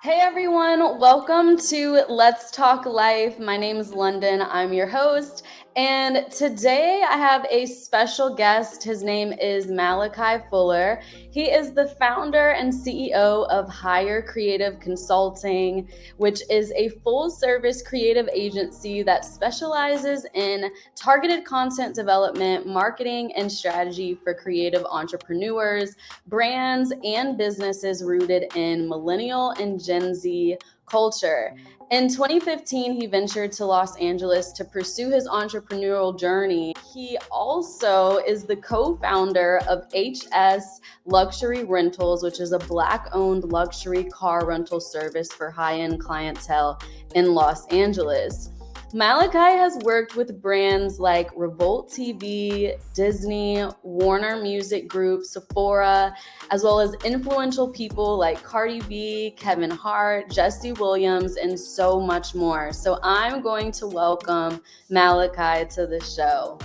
Hey everyone, welcome to Let's Talk Life. My name is London. I'm your host. And today I have a special guest. His name is Malachi Fuller. He is the founder and CEO of Hyyer Creative Consulting, which is a full service creative agency that specializes in targeted content development, marketing, and strategy for creative entrepreneurs, brands, and businesses rooted in Millennial and Gen-Z culture. In 2015, he ventured to Los Angeles to pursue his entrepreneurial journey. He also is the co-founder of HS Luxury Rentals, which is a Black-owned luxury car rental service for high-end clientele in Los Angeles. Malachi has worked with brands like Revolt TV, Disney, Warner Music Group, Sephora, as well as influential people like Cardi B, Kevin Hart, Jesse Williams, and so much more. So I'm going to welcome Malachi to the show.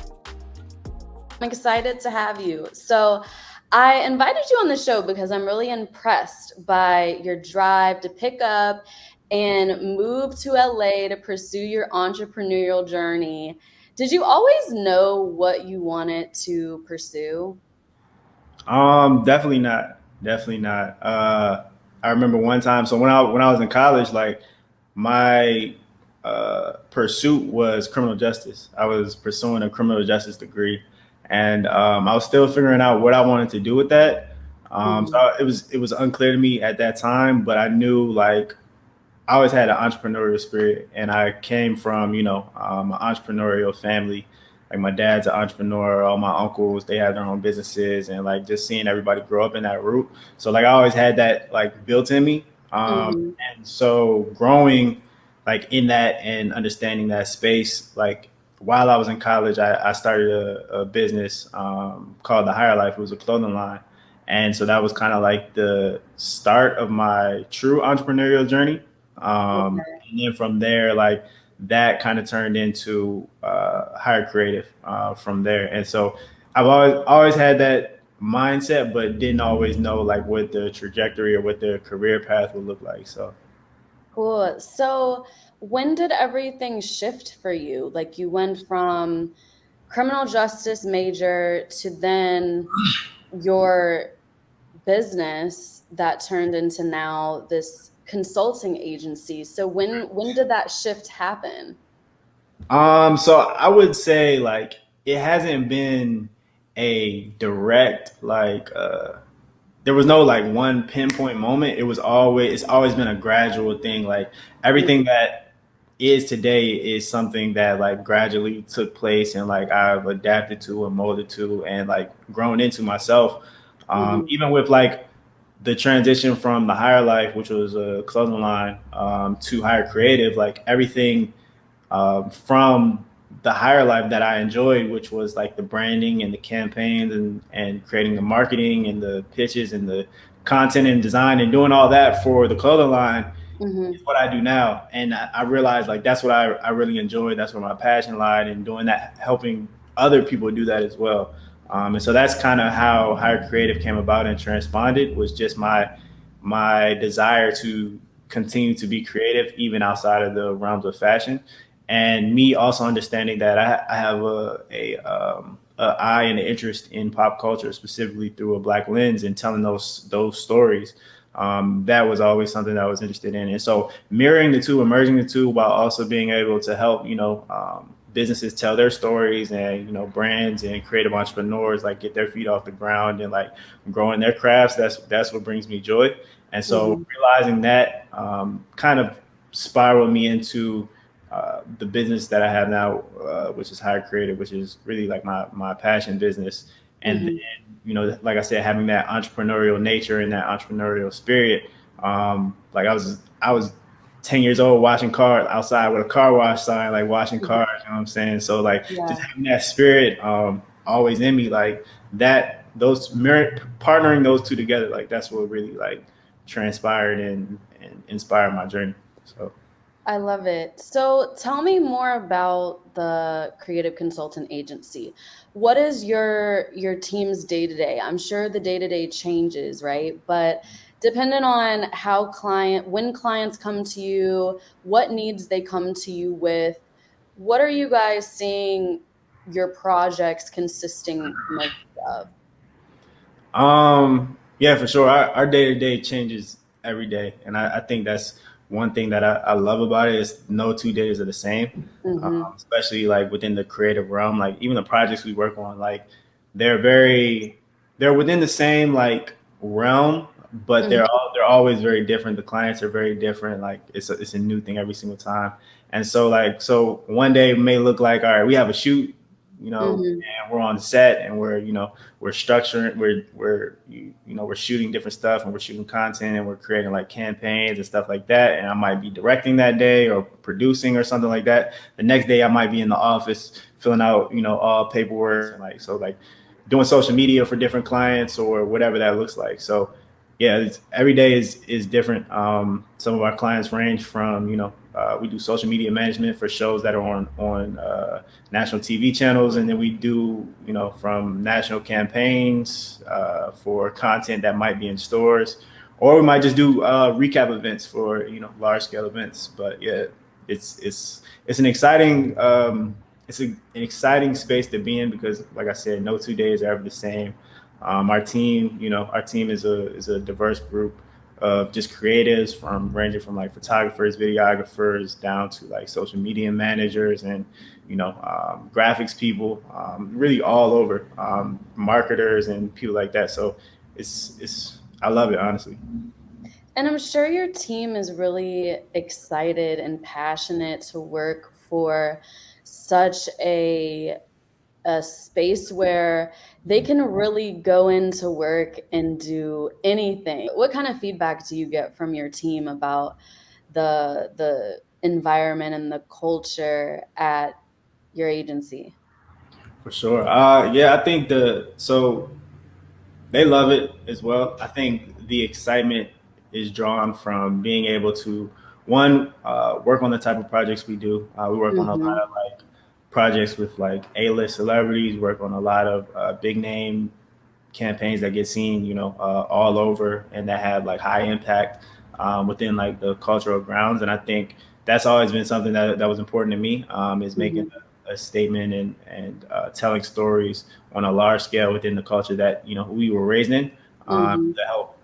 I'm excited to have you. So I invited you on the show because I'm really impressed by your drive to pick up and move to LA to pursue your entrepreneurial journey. Did you always know what you wanted to pursue? Definitely not. Definitely not. I remember one time. So when I was in college, like my pursuit was criminal justice. I was pursuing a criminal justice degree, and I was still figuring out what I wanted to do with that. Mhm. It was unclear to me at that time, but I knew like I always had an entrepreneurial spirit, and I came from an entrepreneurial family. Like my dad's an entrepreneur, all my uncles they have their own businesses, and like just seeing everybody grow up in that route. So like I always had that like built in me, Mhm. and so growing like in that and understanding that space, like while I was in college, I started a business called the Higher Life. It was a clothing line, and so that was kind of like the start of my true entrepreneurial journey. And then from there, like that kind of turned into Higher Creative from there. And so I've always had that mindset, but didn't always know like what the trajectory or what the career path would look like. So Cool. So, when did everything shift for you? Like, you went from criminal justice major to then your business that turned into now this consulting agency. So, when did that shift happen? so I would say like it hasn't been a direct like there was no like one pinpoint moment. It's always been a gradual thing. Like everything that is today is something that like gradually took place and like I've adapted to and molded to and like grown into myself. Mhm. Even with like the transition from the Higher Life, which was a clothing line, to Higher Creative, like everything from the Higher Life that I enjoyed, which was like the branding and the campaigns and creating the marketing and the pitches and the content and design and doing all that for the clothing line is Mhm. what I do now. And I realized like that's what I really enjoy. That's where my passion lied and doing that, helping other people do that as well. And so that's kind of how Higher Creative came about and transponded was just my desire to continue to be creative even outside of the realms of fashion, and me also understanding that I have a eye and an interest in pop culture, specifically through a black lens and telling those stories. That was always something that I was interested in, and so mirroring the two, merging the two, while also being able to help businesses tell their stories and brands and creative entrepreneurs like get their feet off the ground and like growing their crafts. That's what brings me joy, and so Mhm. realizing that kind of spiraled me into the business that I have now, which is Hire Creative, which is really like my passion business. And Mhm. then, like I said, having that entrepreneurial nature and that entrepreneurial spirit. Like I was 10 years old watching cars outside with a car wash sign, like washing cars. You know what I'm saying? So like just Yeah. having that spirit always in me, like that those merit partnering those two together, like that's what really like transpired and inspired my journey. So. I love it. So tell me more about the creative consultant agency. What is your team's day to day? I'm sure the day to day changes, right? But depending on when clients come to you, what needs they come to you with, what are you guys seeing your projects consisting most of? Yeah, for sure. Our day-to-day changes every day. And I think that's one thing that I love about it is no 2 days are the same. Mm-hmm. Especially like within the creative realm, like even the projects we work on, like they're very, they're within the same like realm, but they're always very different. The clients are very different. Like it's a new thing every single time. And so like, so one day may look like, all right, we have a shoot, Mm-hmm. and we're on set and we're structuring, we're shooting different stuff and we're shooting content and we're creating like campaigns and stuff like that. And I might be directing that day or producing or something like that. The next day I might be in the office filling out, all paperwork and like, so like doing social media for different clients or whatever that looks like. So yeah, every day is different. Some of our clients range from, we do social media management for shows that are on national TV channels, and then we do, from national campaigns for content that might be in stores, or we might just do recap events for, large scale events. But yeah, it's an exciting an exciting space to be in because, like I said, no 2 days are ever the same. Our team is a diverse group of just creatives from ranging from like photographers, videographers, down to like social media managers and graphics people, really all over, marketers and people like that. So it's I love it, honestly. And I'm sure your team is really excited and passionate to work for such a space where they can really go into work and do anything. What kind of feedback do you get from your team about the environment and the culture at your agency? For sure. Yeah, I think they love it as well. I think the excitement is drawn from being able to one work on the type of projects we do. We work on a lot Mm-hmm. of like projects with like A-list celebrities. Work on a lot of big name campaigns that get seen, all over and that have like high impact within like the cultural grounds. And I think that's always been something that was important to me, is making Mm-hmm. a statement and telling stories on a large scale within the culture that we were raised in, Mm-hmm. to help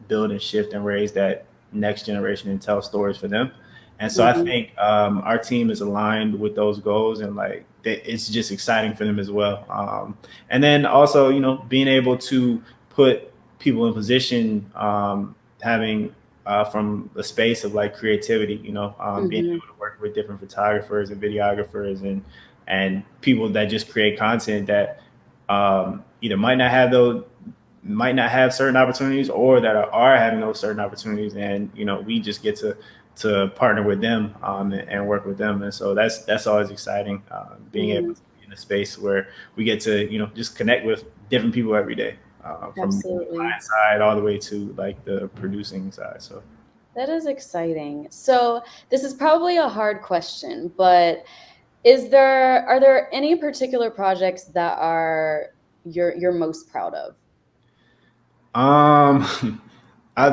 build and shift and raise that next generation and tell stories for them. And so I Mm-hmm. think our team is aligned with those goals, and like it's just exciting for them as well. And then also, being able to put people in position, having from a space of like creativity, being Mm-hmm. able to work with different photographers and videographers and people that just create content that either might not have certain opportunities or that are having those certain opportunities, and we just get to partner with them, and work with them. And so that's always exciting, being Mm-hmm. able to be in a space where we get to just connect with different people every day, from the Absolutely. client side all the way to like the producing side. So That is exciting. So this is probably a hard question, but are there any particular projects that are you're most proud of? um I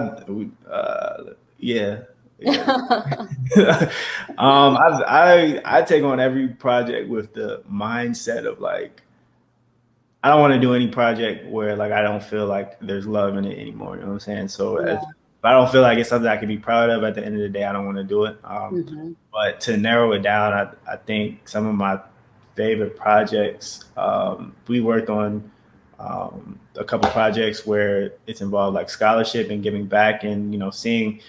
yeah, yeah. I take on every project with the mindset of like I don't want to do any project where like I don't feel like there's love in it anymore. You know what I'm saying? So if Yeah. I don't feel like it's something I can be proud of, at the end of the day, I don't want to do it. Hmm. But to narrow it down, I think some of my favorite projects, we worked on a couple projects where it's involved like scholarship and giving back, and seeing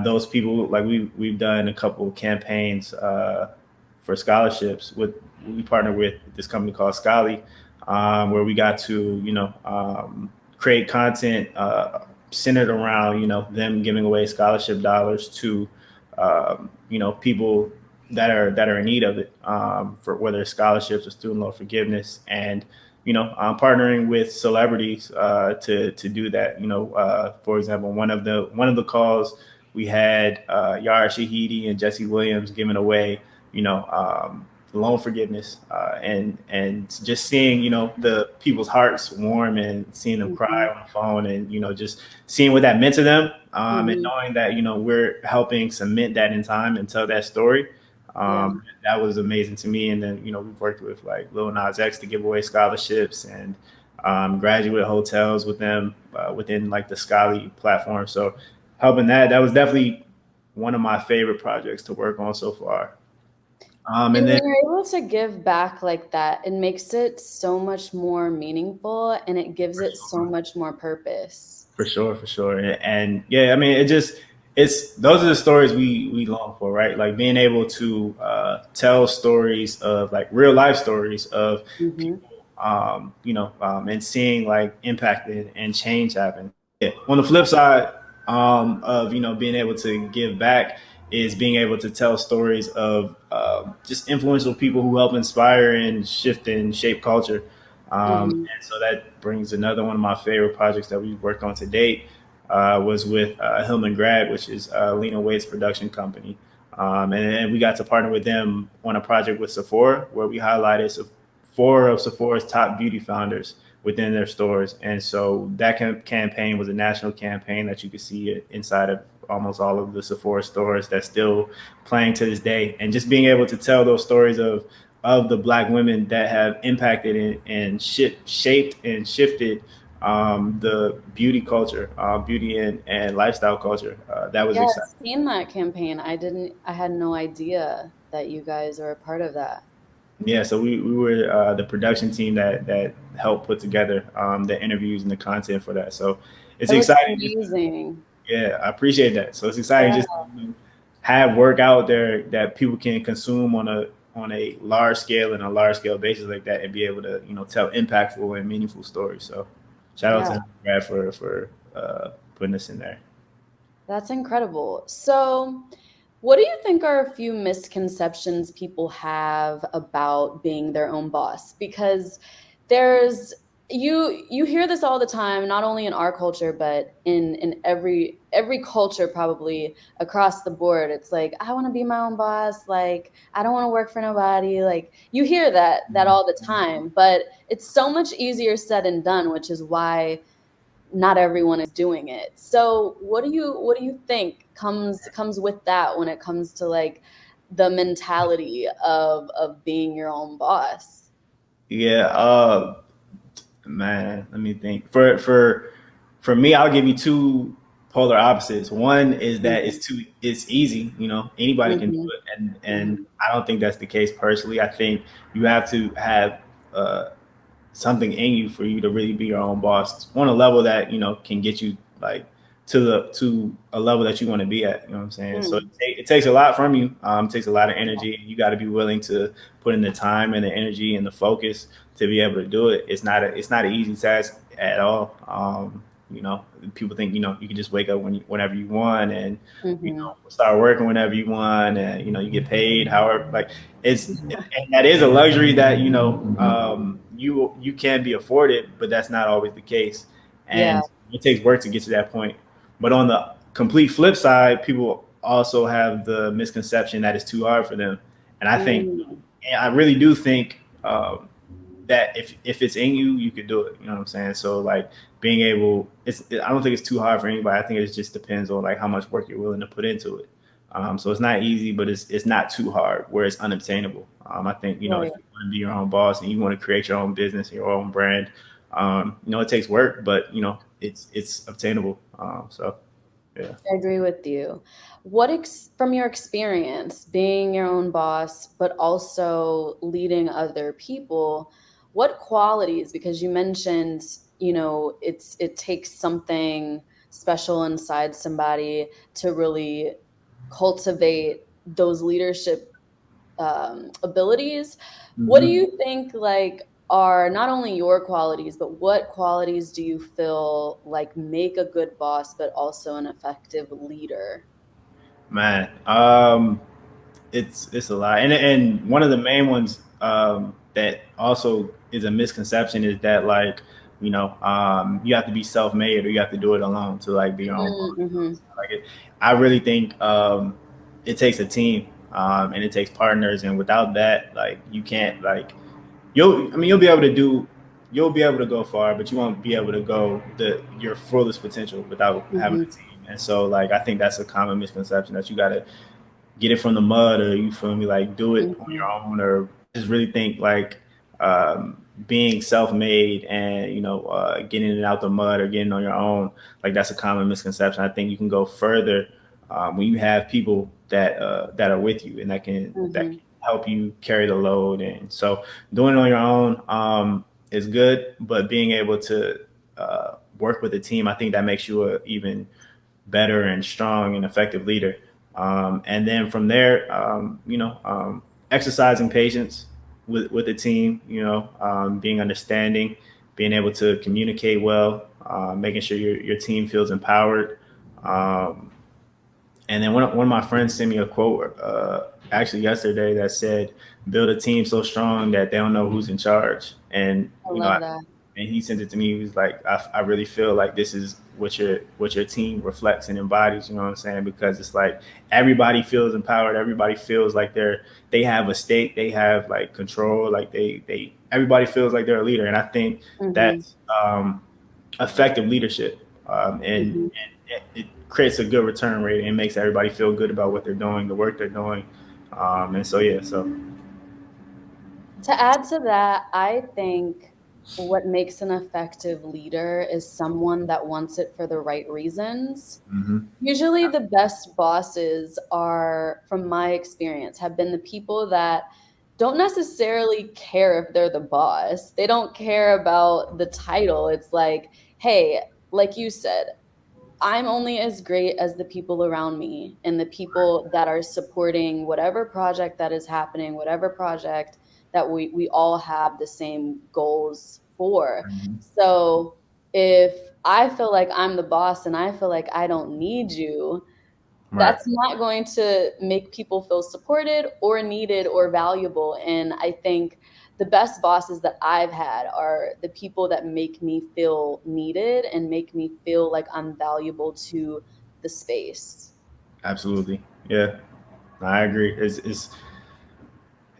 those people. Like we've done a couple campaigns for scholarships. We partnered with this company called Scholly, where we got to create content centered around them giving away scholarship dollars to people that are in need of it, for whether it's scholarships or student loan forgiveness. And I'm partnering with celebrities to do that. For example, one of the calls we had Yara Shahidi and Jesse Williams giving away loan forgiveness, and just seeing the people's hearts warm and seeing them cry Mhm. on the phone, and just seeing what that meant to them, and Mhm. knowing that we're helping cement that in time and tell that story. Yeah. That was amazing to me. And then we've worked with like Lil Nas X to give away scholarships, and graduate hotels with them within like the Scholly platform. So helping that was definitely one of my favorite projects to work on so far. And And then when you're able to give back like that, it makes it so much more meaningful and it gives it so much more purpose. for sure, for sure, and yeah, I mean, it's those are the stories we long for, right? Like being able to tell stories of like real life stories of Mhm. people, and seeing like impact and change happen. Yeah. On the flip side, of being able to give back is being able to tell stories of just influential people who help inspire and shift and shape culture. Mhm. And so that brings another one of my favorite projects that we've worked on to date, was with Hillman Grad, which is Lena Waite's production company. And we got to partner with them on a project with Sephora, where we highlighted four of Sephora's top beauty founders within their stores. And so that campaign was a national campaign that you could see inside of almost all of the Sephora stores, that's still playing to this day. And just being able to tell those stories of the Black women that have impacted and shaped and shifted the beauty culture, beauty and lifestyle culture. That was Yeah, exciting. I've seen that campaign. I had no idea that you guys are a part of that. Yeah, so we were the production team that helped put together the interviews and the content for that. So it's It looks exciting. amazing. Yeah, I appreciate that. So it's exciting Yeah. just to have work out there that people can consume on a large scale and a large scale basis like that, and be able to tell impactful and meaningful stories. So shout out Yeah. to Brad for putting us in there. That's incredible. So, what do you think are a few misconceptions people have about being their own boss? Because there's you hear this all the time, not only in our culture, but in every culture probably across the board. It's like, I want to be my own boss, like I don't want to work for nobody. Like you hear that all the time, but it's so much easier said than done, which is why not everyone is doing it. So what do you think comes with that when it comes to like the mentality of being your own boss? Yeah, man, let me think. For me, I'll give you two polar opposites. One is that Mhm. it's easy, anybody can do Mhm. it, and Mhm. I don't think that's the case personally. I think you have to have uh, something in you for you to really be your own boss on a level that can get you like to a level that you want to be at. You know what I'm saying? So Mm. it takes a lot from you. It takes a lot of energy, and you got to be willing to put in the time and the energy and the focus to be able to do it. It's not an easy task at all. People think you can just wake up whenever you want, and Mhm. start working whenever you want, and you get paid however. Like and that is a luxury that you can be afforded, but that's not always the case, Yeah. and it takes work to get to that point. But on the complete flip side, people also have the misconception that it's too hard for them, and Mm. I really do think that if it's in you, you could do it. You know what I'm saying? So like being able, I don't think it's too hard for anybody. I think it just depends on like how much work you're willing to put into it. So it's not easy, but it's not too hard where it's unobtainable. I think if Right. you want to be your own boss and you want to create your own business, your own brand, it takes work, but it's obtainable. So yeah. I agree with you. From your experience being your own boss, but also leading other people, what qualities, because you mentioned, it takes something special inside somebody to really cultivate those leadership abilities. What do Hmm. you think like are not only your qualities, but what qualities do you feel like make a good boss, but also an effective leader? Man, it's a lot, and one of the main ones that also is a misconception is that like you have to be self-made or you have to do it alone to like be your own boss. Mm-hmm. Like I really think it takes a team. and it takes partners. And without that, like you can't like you'll be able to do you'll be able to go far, but you won't be able to go your fullest potential without having Mm-hmm. a team. And so like I think that's a common misconception that you got to get it from the mud, or you feel me, like do it on Mm-hmm. your own, or just really think like being self-made and getting it out the mud or getting on your own, like that's a common misconception. I think you can go further when you have people that are with you and that can Mm-hmm. help you carry the load. And so doing it on your own is good, but being able to work with a team, I think that makes you a even better and strong and effective leader. And then from there, exercising patience with the team, being understanding, being able to communicate well, making sure your team feels empowered. Um, and then one of my friends sent me a quote actually yesterday that said, "Build a team so strong that they don't know who's in charge." And I love that. and he sent it to me. He was like, I really feel like this is what your team reflects and embodies. You know what I'm saying? Because it's like everybody feels empowered. Everybody feels like they have a stake. They have like control. Like they everybody feels like they're a leader. And I think Mm-hmm. that's effective leadership. Mm-hmm. And it creates a good return rate and makes everybody feel good about what they're doing, the work they're doing. And so yeah, so. To add to that, I think what makes an effective leader is someone that wants it for the right reasons. Hmm. Usually, the best bosses are, from my experience, have been the people that don't necessarily care if they're the boss. They don't care about the title. It's like, hey, like you said, I'm only as great as the people around me and the people that are supporting whatever project that is happening, whatever project that we all have the same goals for. Hmm. So if I feel like I'm the boss and I feel like I don't need you, Right. that's not going to make people feel supported or needed or valuable. And I think the best bosses that I've had are the people that make me feel needed and make me feel like I'm valuable to the space. Absolutely. Yeah, I agree.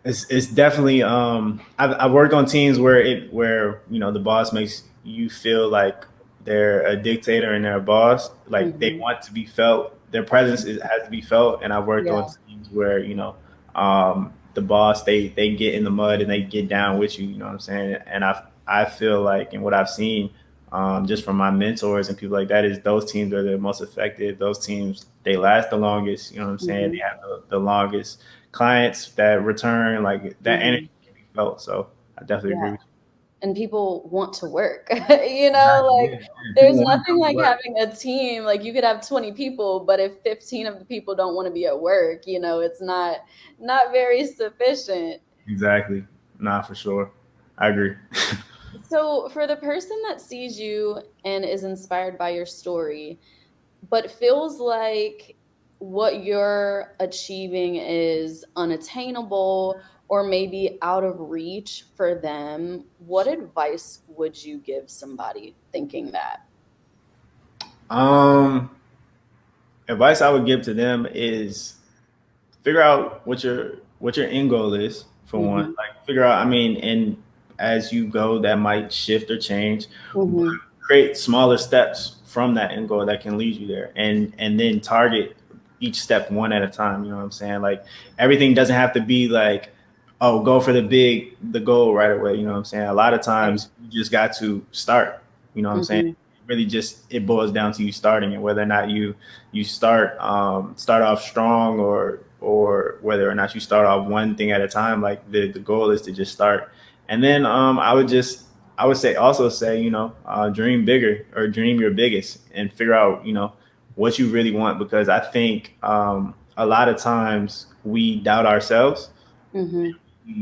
It's definitely I've worked on teams where the boss makes you feel like they're a dictator and they're a boss, like they Hmm. want to be felt, their has to be felt. And I've worked on Yeah. teams where the boss, they get in the mud and they get down with you, you know what I'm saying. And I feel like, and what I've seen just from my mentors and people like that, is those teams are the most effective. Those teams, they last the longest, you know what I'm saying. They Hmm. have the longest clients that return, like that energy Hmm. can be felt. So I definitely Yeah. agree with And people want to work, you. like Yeah, yeah. there's People want to nothing come to like work. having a team. Like you could have 20 people, but if 15 of the people don't want to be at work, it's not very sufficient. Exactly. Nah, for sure. I agree. So, for the person that sees you and is inspired by your story, but feels like what you're achieving is unattainable or maybe out of reach for them, what advice would you give somebody thinking that? um, Advice I would give to them is figure out what your end goal is, for one. Hmm. Like figure out, I mean, and as you go, that might shift or change, but Hmm. create smaller steps from that end goal that can lead you there, and then target each step one at a time. You know what I'm saying? Like everything doesn't have to be like, oh, go for the goal right away. You know what I'm saying? A lot of Right. times you just got to start. You know what I'm saying? Hmm. Really, just it boils down to you starting, and whether or not you start off strong, or whether or not you start off one thing at a time. Like the goal is to just start. And then I would say dream bigger, or dream your biggest, and figure out what you really want. Because I think a lot of times we doubt ourselves. Hmm.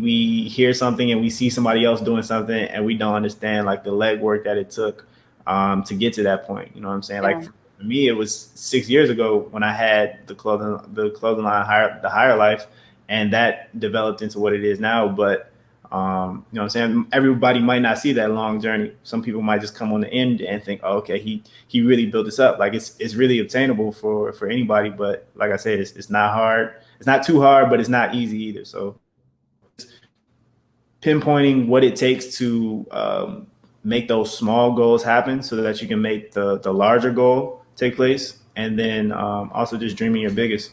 We hear something and we see somebody else doing something, and we don't understand like the legwork that it took to get to that point. You know what I'm saying? Like Yeah. for me, it was 6 years ago when I had the clothing line, the Higher Life, and that developed into what it is now. But You know what I'm saying? Everybody might not see that long journey. Some people might just come on the end and think, oh, okay, he really built this up. Like it's really obtainable for anybody. But like I said, it's not hard. It's not too hard, but it's not easy either. So pinpointing what it takes to make those small goals happen so that you can make the larger goal take place. And then also just dreaming your biggest.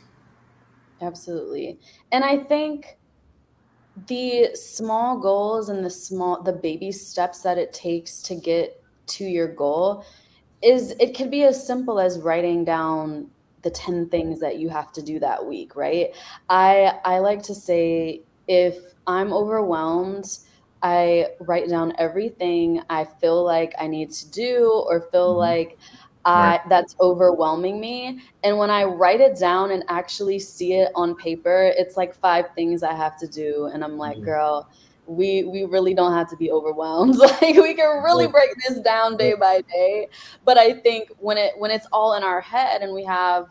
Absolutely. And I think the small goals and the baby steps that it takes to get to your goal is it could be as simple as writing down the 10 things that you have to do that week, right? I like to say if I'm overwhelmed, I write down everything I feel like I need to do or feel Mm-hmm. like Right. that's overwhelming me. And when I write it down and actually see it on paper, it's like 5 things I have to do. And I'm like, Yeah. girl, we really don't have to be overwhelmed. Like we can really Yeah. break this down day by day. But I think when it's all in our head and we have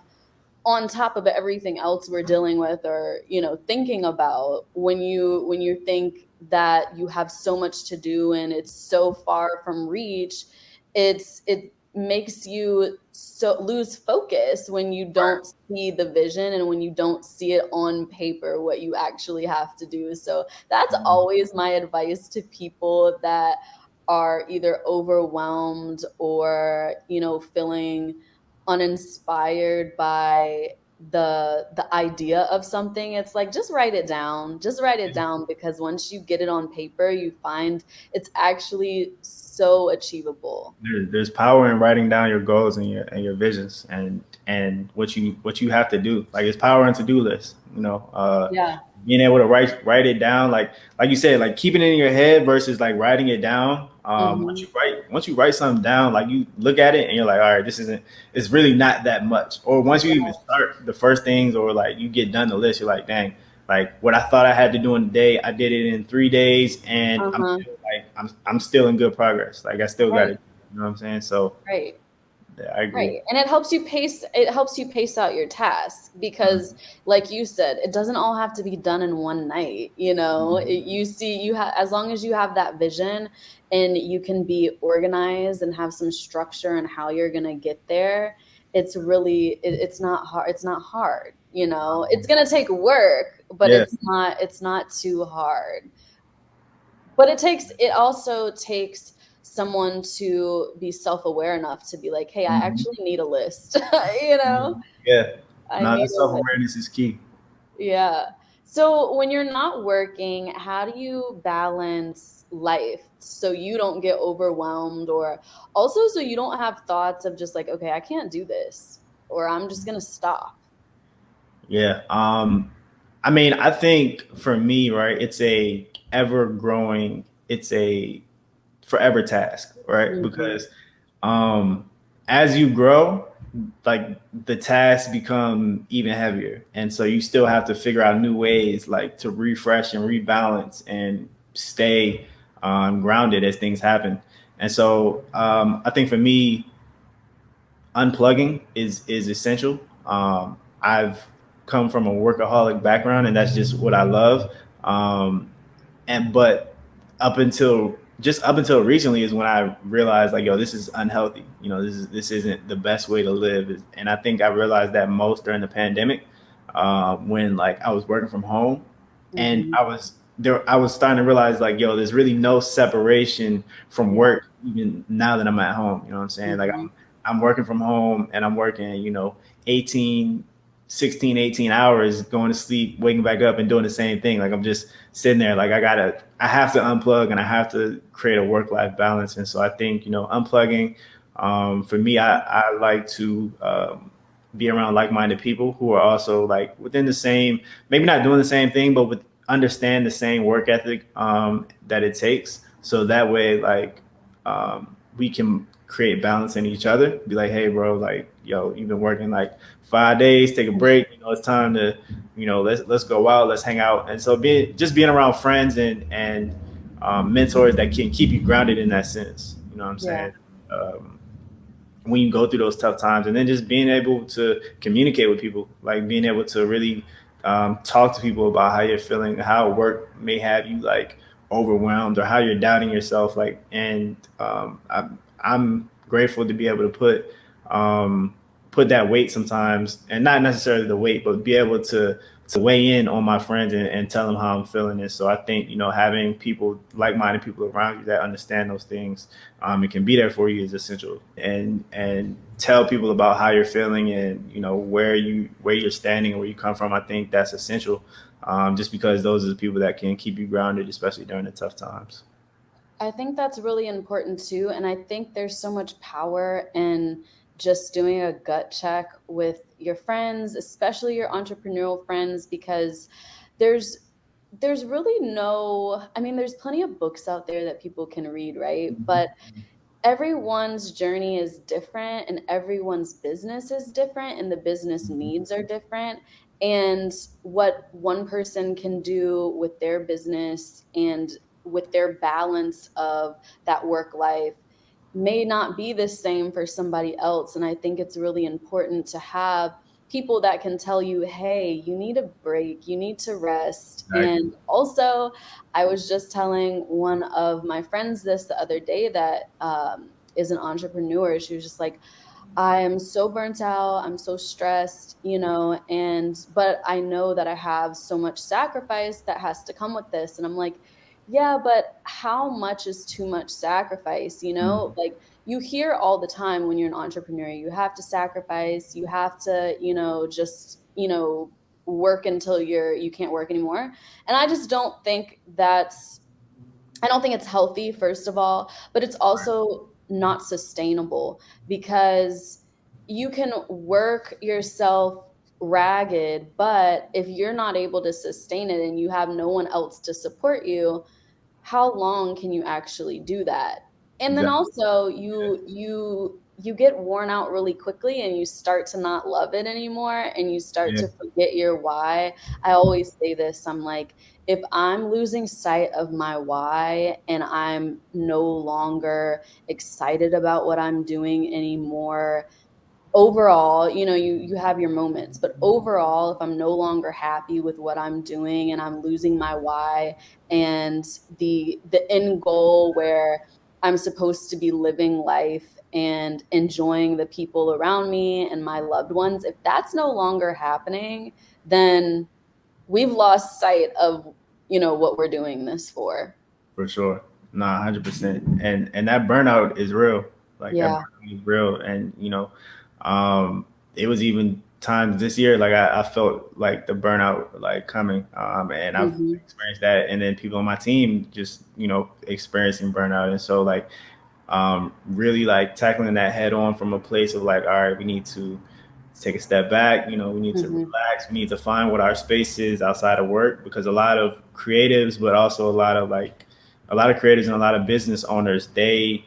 on top of everything else we're dealing with or thinking about, when you think that you have so much to do and it's so far from reach, it makes you so lose focus when you don't see the vision and when you don't see it on paper what you actually have to do. So that's always my advice to people that are either overwhelmed or feeling uninspired by the idea of something. It's like, just write it down, because once you get it on paper you find it's actually so achievable. There's power in writing down your goals and your visions and what you have to do. Like it's power in to-do lists. Yeah. Being able to write it down, like you said, like keeping it in your head versus like writing it down. Hmm. Once you write something down, like you look at it and you're like, all right, this isn't. It's really not that much. Or once you even start the first things, or like you get done the list, you're like, dang, like what I thought I had to do in a day, I did it in 3 days, and Uh-huh. I'm still in good progress. Like I still got Right. it. You know what I'm saying? So Right. yeah, I agree. Right. And it helps you pace out your tasks because like you said, it doesn't all have to be done in one night, as long as you have that vision and you can be organized and have some structure in how you're going to get there, it's not hard. It's not hard, It's going to take work, but Yeah. it's not too hard. But it also takes someone to be self-aware enough to be like, hey, I Mhm. actually need a list. you know Yeah. I No, need that a self list. awareness is key. Yeah. So when you're not working, how do you balance life so you don't get overwhelmed, or also so you don't have thoughts of just like, okay, I can't do this, or I'm just gonna stop. Yeah. I mean, I think for me, right, it's a ever growing, it's a forever task, right? Hmm. Because um as you grow, like the tasks become even heavier. And so you still have to figure out new ways like to refresh and rebalance and stay grounded as things happen. And so I think for me, unplugging is essential. I've come from a workaholic background, and that's just what I love. And but up until recently is when I realized like, yo, this is unhealthy. This isn't the best way to live. And I think I realized that most during the pandemic, when like I was working from home, and Hmm. I was starting to realize like, yo, there's really no separation from Yeah. work even now that I'm at home. You know what I'm saying? Like Hmm. I'm working from home and I'm working, 18, 16, 18 hours, going to sleep, waking back up and doing the same thing. Like I'm just sitting there. Like I have to unplug and I have to create a work-life balance. And so I think, unplugging, for me, I like to be around like-minded people who are also like within the same, maybe not doing the same thing, but with understand the same work ethic that it takes. So that way, like we can create balance in each other. Be like, hey, bro, like, yo, you've been working like 5 days. Take a break. It's time to, let's go out, let's hang out. And so being around friends and mentors that can keep you grounded in that sense. You know what I'm Yeah. saying? Um, when you go through those tough times, and then just being able to communicate with people, like being able to really talk to people about how you're feeling, how work may have you like overwhelmed or how you're doubting yourself. Like, and I'm grateful to be able to um, put that weight sometimes, and not necessarily the weight, but be able to weigh in on my friends and tell them how I'm feeling. And so I think, having people, like-minded people around you that understand those things, and can be there for you is essential. And tell people about how you're feeling and where you're standing and where you come from. I think that's essential, just because those are the people that can keep you grounded, especially during the tough times. I think that's really important too. And I think there's so much power in just doing a gut check with your friends, especially your entrepreneurial friends, because there's there's really no, I mean, there's plenty of books out there that people can read, right? But everyone's journey is different and everyone's business is different and the business needs are different, and what one person can do with their business and with their balance of that work life may not be the same for somebody else. And I think it's really important to have people that can tell you, hey, you need a break, you need to rest. Exactly. And also, I was just telling one of my friends this the other day that is an entrepreneur. She was just like, I am so burnt out. I'm so stressed, and but I know that I have so much sacrifice that has to come with this. And I'm like, yeah, but how much is too much sacrifice? Mhm. Like you hear all the time when you're an entrepreneur, you have to sacrifice, you have to, just, work until you can't work anymore. And I just don't think I don't think it's healthy, first of all, but it's also not sustainable because you can work yourself ragged, but if you're not able to sustain it and you have no one else to support you, how long can you actually do that? And then Exactly. also you get worn out really quickly and you start to not love it anymore and you start Yeah, to forget your why. I always say this, I'm like, if I'm losing sight of my why and I'm no longer excited about what I'm doing anymore, overall, you have your moments, but overall, if I'm no longer happy with what I'm doing and I'm losing my why and the end goal where I'm supposed to be living life and enjoying the people around me and my loved ones, if that's no longer happening, then we've lost sight of, what we're doing this for. for sure. Nah, 100%. And that burnout is real. Like that Yeah. burnout is real. And it was even times this year like I felt like the burnout like coming. And I've Hmm. experienced that. And then people on my team just experiencing burnout. And so like really like tackling that head on from a place of like, all right, we need to take a step back. We need to Hmm. relax. We need to find what our space is outside of work, because a lot of creatives, but also a lot of creatives and a lot of business owners, their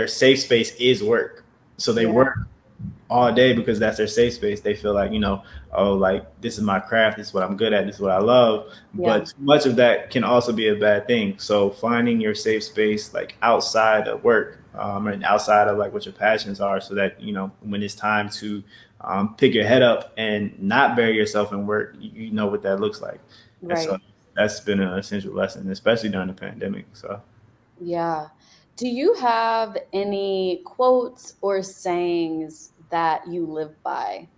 safe space is work. So they Yeah. work all day because that's their safe space. They feel like, oh, like this is my craft, this is what I'm good at, this is what I love. Yeah. But too much of that can also be a bad thing. So finding your safe space like outside of work, and outside of like what your passions are, so that when it's time to pick your head up and not bury yourself in work, you know what that looks like. And so Right. that's been an essential lesson, especially during the pandemic. So Yeah. Do you have any quotes or sayings that you live by?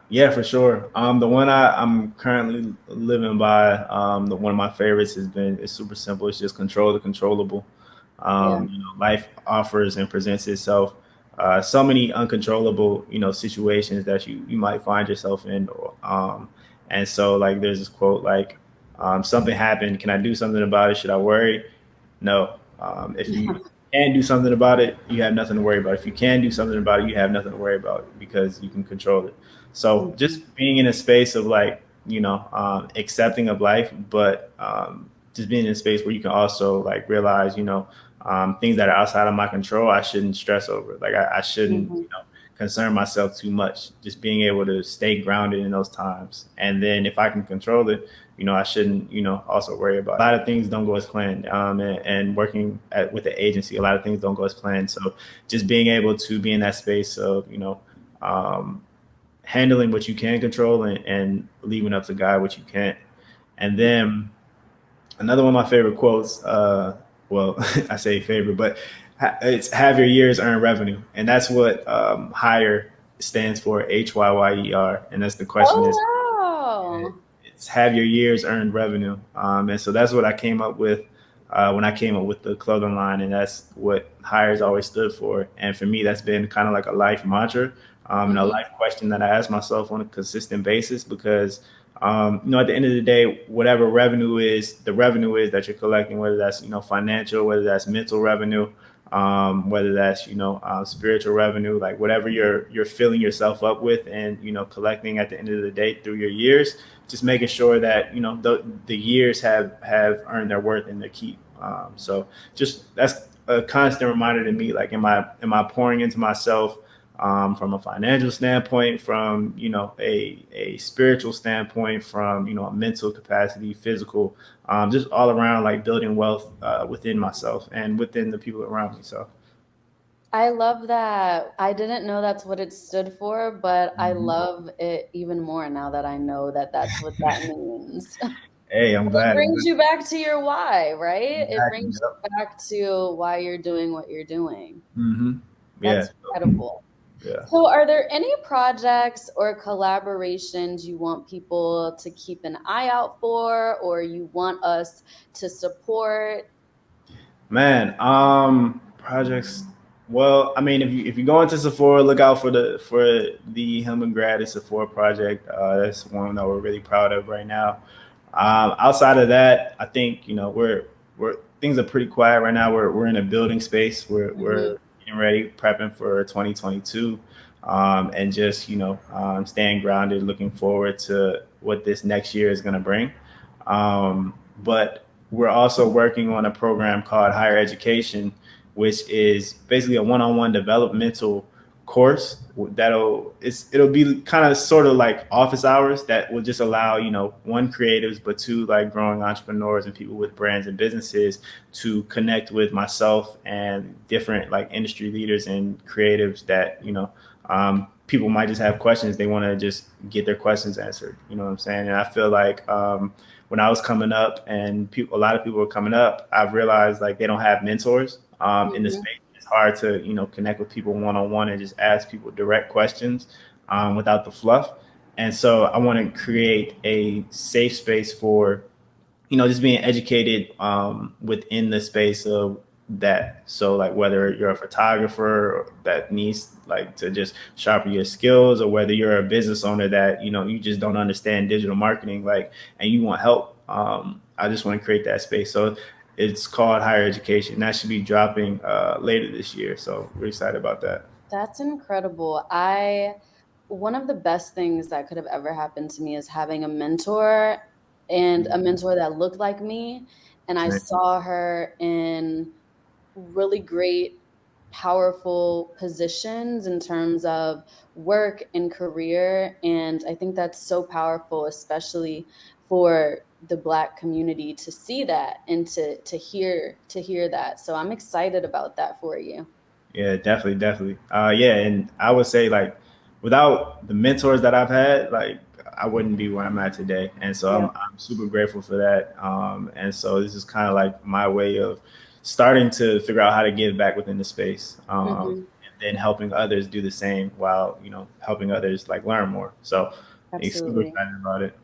yeah, for sure. The one I'm currently living by, the one of my favorites it's super simple. It's just control the controllable. Yeah. Life offers and presents itself so many uncontrollable, situations that you might find yourself in. And so like there's this quote like, something happened. Can I do something about it? Should I worry? No. If you can do something about it, you have nothing to worry about. If you can do something about it, you have nothing to worry about because you can control it. So Mhm. just being in a space of like, accepting of life, but just being in a space where you can also like realize, things that are outside of my control, I shouldn't stress over. Like I shouldn't, Mhm. concern myself too much. Just being able to stay grounded in those times. And then if I can control it, I shouldn't, also worry about it. A lot of things don't go as planned. And working with the agency, a lot of things don't go as planned. So just being able to be in that space of, um, handling what you can control and leaving up to God what you can't. And then another one of my favorite quotes, well, I say favorite, but it's have your years earn revenue. And that's what Hire stands for, Hyyer. And that's the question is, Oh, it's have your years earned revenue. And so that's what I came up with when I came up with the clothing line, and that's what Hires always stood for. And for me, that's been kind of like a life mantra wow. and a Hmm. life question that I ask myself on a consistent basis because. At the end of the day, whatever revenue is, the revenue is that you're collecting, whether that's financial, whether that's mental revenue, whether that's spiritual revenue, like whatever you're filling yourself up with, and collecting at the end of the day through your years, just making sure that the years have earned their worth and their keep. So just that's a constant reminder to me. Like, am I pouring into myself from a financial standpoint, from a spiritual standpoint, from a mental capacity, physical, just all around, like building wealth within myself and within the people around me. So. I love that. I didn't know that's what it stood for, but I Mhm. love it even more now that I know that that's what that means. Hey, I'm It glad. I'm brings glad. you back to your why, right? It Exactly. brings you Yep. back to why you're doing what you're doing. Hmm. Yeah. That's incredible. Yeah. So, are there any projects or collaborations you want people to keep an eye out for, or you want us to support? Man, projects. Well, I mean, if you go into Sephora, look out for the Hillman Grad Sephora project. That's one that we're really proud of right now. Outside of that, I think we're things are pretty quiet right now. We're in a building space. We're Hmm. getting ready, prepping for 2022, and just staying grounded, looking forward to what this next year is going to bring. But we're also working on a program called Higher Education, which is basically a one-on-one developmental course it'll be kind of sort of like office hours that will just allow one creatives but two like growing entrepreneurs and people with brands and businesses to connect with myself and different like industry leaders and creatives that people might just have questions, they want to just get their questions answered, you know what I'm saying? And I feel like when I was coming up and a lot of people were coming up, I've realized like they don't have mentors in the Hmm. space. It's hard to connect with people one on one and just ask people direct questions without the fluff. And so I want to create a safe space for just being educated within the space of that. So like whether you're a photographer that needs like to just sharpen your skills, or whether you're a business owner that you just don't understand digital marketing, like, and you want help. I just want to create that space. So it's called Higher Education. That should be dropping later this year. So we're excited about that. That's incredible. One of the best things that could have ever happened to me is having a mentor and a mentor that looked like me. And I Same. saw her in really great, powerful positions in terms of work and career. And I think that's so powerful, especially for the Black community to see that and to hear that. So I'm excited about that for you. Yeah, definitely, definitely. Yeah, and I would say like without the mentors that I've had, like I wouldn't be where I'm at today. And so Yeah. I'm super grateful for that. And so this is kind of like my way of starting to figure out how to give back within the space, Hmm. and then helping others do the same while helping others like learn more. So super Absolutely. excited about it.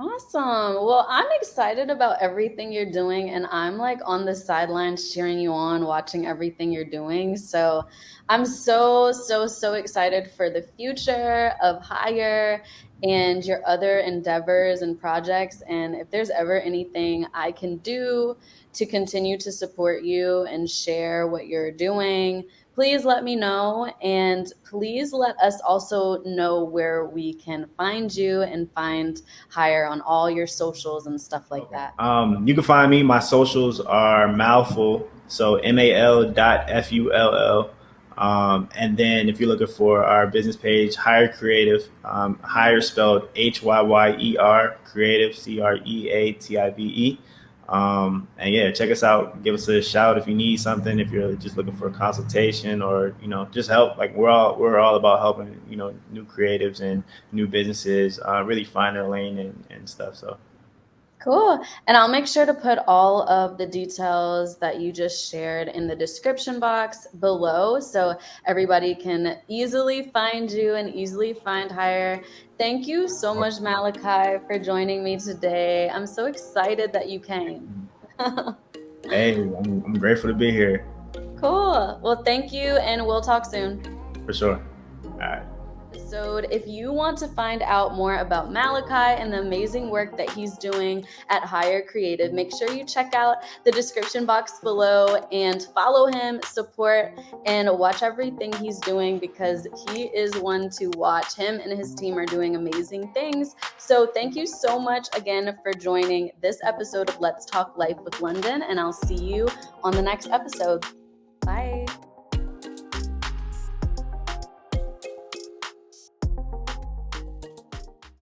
Awesome. Well, I'm excited about everything you're doing, and I'm like on the sidelines cheering you on, watching everything you're doing. So I'm so, so, so excited for the future of Hire and your other endeavors and projects. And if there's ever anything I can do to continue to support you and share what you're doing, please let me know. And please let us also know where we can find you and find Hire on all your socials and stuff like Okay. that. You can find me. My socials are Malful, so MAL.FULL. And then if you're looking for our business page, Hyyer Creative, Hyyer spelled Hyyer, Creative, Creative. And yeah, check us out. Give us a shout if you need something. If you're just looking for a consultation or just help. Like we're all about helping new creatives and new businesses really find their lane and stuff. So. Cool. And I'll make sure to put all of the details that you just shared in the description box below so everybody can easily find you and easily find Hyyer. Thank you so much, Malachi, for joining me today. I'm so excited that you came. Hey, I'm grateful to be here Cool. Well, thank you, and we'll talk soon. for sure. All right. Episode. If you want to find out more about Malachi and the amazing work that he's doing at Hyyer Creative, make sure you check out the description box below and follow him, support, and watch everything he's doing because he is one to watch. Him and his team are doing amazing things. So thank you so much again for joining this episode of Let's Talk Life with London, and I'll see you on the next episode. Bye.